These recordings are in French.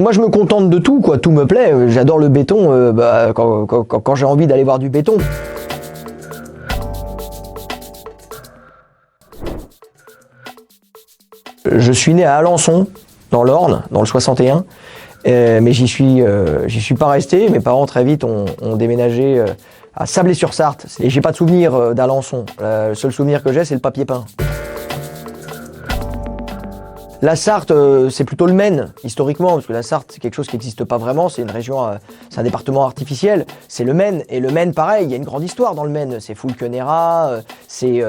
Moi, je me contente de tout, quoi. Tout me plaît. J'adore le béton quand j'ai envie d'aller voir du béton. Je suis né à Alençon, dans l'Orne, dans le 61, mais j'y suis pas resté. Mes parents très vite ont déménagé à Sablé-sur-Sarthe, et j'ai pas de souvenir d'Alençon. Le seul souvenir que j'ai, c'est le papier peint. La Sarthe, c'est plutôt le Maine, historiquement, parce que la Sarthe, c'est quelque chose qui n'existe pas vraiment, c'est une région, c'est un département artificiel, c'est le Maine. Et le Maine, pareil, il y a une grande histoire dans le Maine, c'est Foulquenera, c'est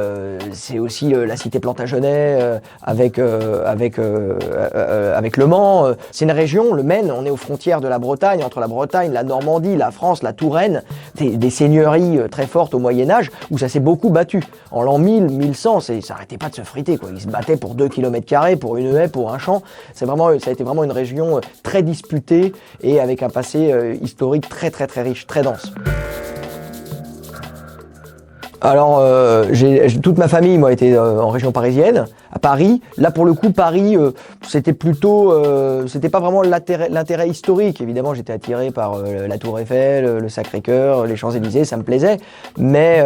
aussi la cité Plantagenet avec Le Mans. C'est une région, le Maine, on est aux frontières de la Bretagne, entre la Bretagne, la Normandie, la France, la Touraine, des seigneuries très fortes au Moyen-Âge, où ça s'est beaucoup battu. En l'an 1000, 1100, ça n'arrêtait pas de se friter, quoi. Ils se battaient pour 2 km², pour une haie, pour un champ. Ça a été vraiment une région très disputée et avec un passé historique très riche, très dense. Alors, toute ma famille, moi, était en région parisienne, à Paris. Là, pour le coup, Paris, c'était pas vraiment l'intérêt historique. Évidemment, j'étais attiré par la Tour Eiffel, le Sacré-Cœur, les Champs-Élysées, ça me plaisait. Mais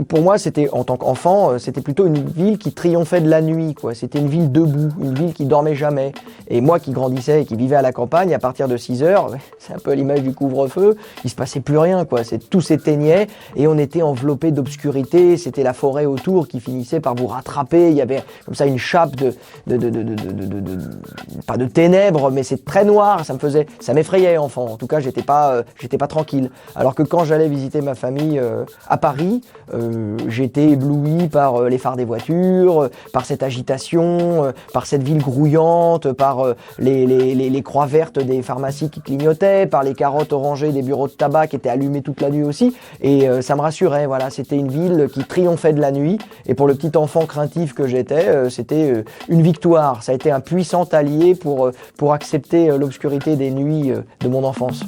pour moi, en tant qu'enfant, c'était plutôt une ville qui triomphait de la nuit, quoi. C'était une ville debout, une ville qui dormait jamais. Et moi qui grandissais et qui vivais à la campagne, à partir de 6 heures, c'est un peu l'image du couvre-feu, il se passait plus rien, quoi. Tout s'éteignait et on était enveloppé d'obscurité. C'était la forêt autour qui finissait par vous rattraper. Il y avait comme ça une chape pas de ténèbres, mais c'est très noir. Ça m'effrayait, enfant. En tout cas, j'étais pas tranquille. Alors que quand j'allais visiter ma famille à Paris, j'étais ébloui par les phares des voitures, par cette agitation, par cette ville grouillante, par les croix vertes des pharmacies qui clignotaient, par les carottes orangées des bureaux de tabac qui étaient allumés toute la nuit aussi. Et ça me rassurait, voilà, c'était une ville qui triomphait de la nuit. Et pour le petit enfant craintif que j'étais, c'était une victoire. Ça a été un puissant allié pour accepter l'obscurité des nuits de mon enfance.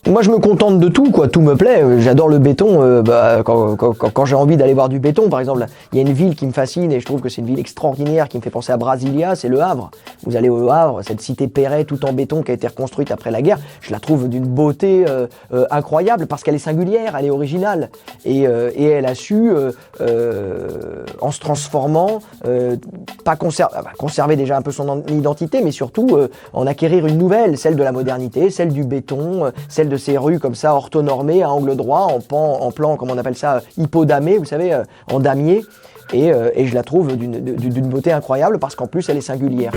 Moi, je me contente de tout, quoi. Tout me plaît. J'adore le béton. Quand j'ai envie d'aller voir du béton, par exemple, il y a une ville qui me fascine et je trouve que c'est une ville extraordinaire qui me fait penser à Brasilia, c'est Le Havre. Vous allez au Havre, cette cité Perret tout en béton qui a été reconstruite après la guerre. Je la trouve d'une beauté incroyable parce qu'elle est singulière, elle est originale et elle a su, en se transformant, conserver déjà un peu son identité, mais surtout en acquérir une nouvelle, celle de la modernité, celle du béton, celle de ces rues comme ça orthonormées à angle droit, en plan, comment on appelle ça, hippodamé, vous savez, en damier, et je la trouve d'une beauté incroyable parce qu'en plus elle est singulière.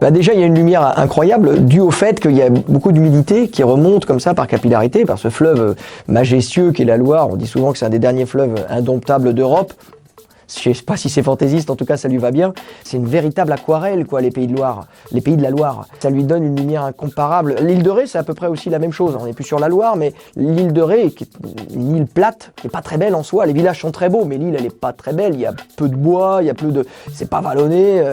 Déjà, il y a une lumière incroyable due au fait qu'il y a beaucoup d'humidité qui remonte comme ça par capillarité, par ce fleuve majestueux qu'est la Loire. On dit souvent que c'est un des derniers fleuves indomptables d'Europe. Je ne sais pas si c'est fantaisiste, en tout cas ça lui va bien. C'est une véritable aquarelle, quoi, les pays de Loire, les pays de la Loire. Ça lui donne une lumière incomparable. L'île de Ré, c'est à peu près aussi la même chose. On n'est plus sur la Loire, mais l'île de Ré, qui est une île plate, qui n'est pas très belle en soi. Les villages sont très beaux, mais l'île, elle n'est pas très belle. Il y a peu de bois, il y a c'est pas vallonné.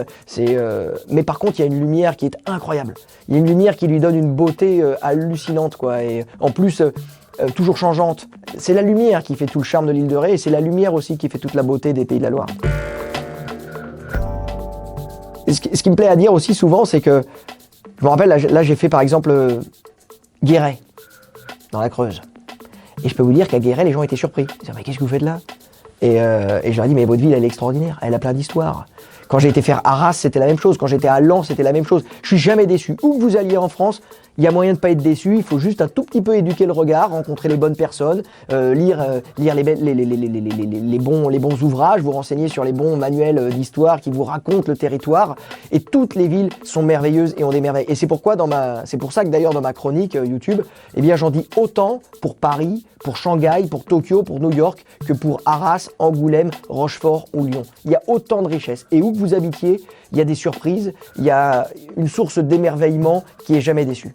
Mais par contre, il y a une lumière qui est incroyable. Il y a une lumière qui lui donne une beauté hallucinante, quoi. Et en plus, toujours changeante. C'est la lumière qui fait tout le charme de l'île de Ré et c'est la lumière aussi qui fait toute la beauté des pays de la Loire. Et ce qui me plaît à dire aussi souvent, c'est que, je me rappelle, là j'ai fait par exemple Guéret, dans la Creuse. Et je peux vous dire qu'à Guéret, les gens étaient surpris. Ils disaient, mais qu'est-ce que vous faites là ? Et je leur ai dit, mais votre ville, elle est extraordinaire, elle a plein d'histoires. Quand j'ai été faire Arras, c'était la même chose. Quand j'étais à Lens, c'était la même chose. Je suis jamais déçu. Où que vous alliez en France, il y a moyen de pas être déçu. Il faut juste un tout petit peu éduquer le regard, rencontrer les bonnes personnes, lire les bons ouvrages, vous renseigner sur les bons manuels d'histoire qui vous racontent le territoire. Et toutes les villes sont merveilleuses et ont des merveilles. Et c'est pour ça que d'ailleurs dans ma chronique YouTube, eh bien j'en dis autant pour Paris, pour Shanghai, pour Tokyo, pour New York, que pour Arras, Angoulême, Rochefort ou Lyon. Il y a autant de richesses. Et où que vous habitiez, il y a des surprises, il y a une source d'émerveillement qui est jamais déçue.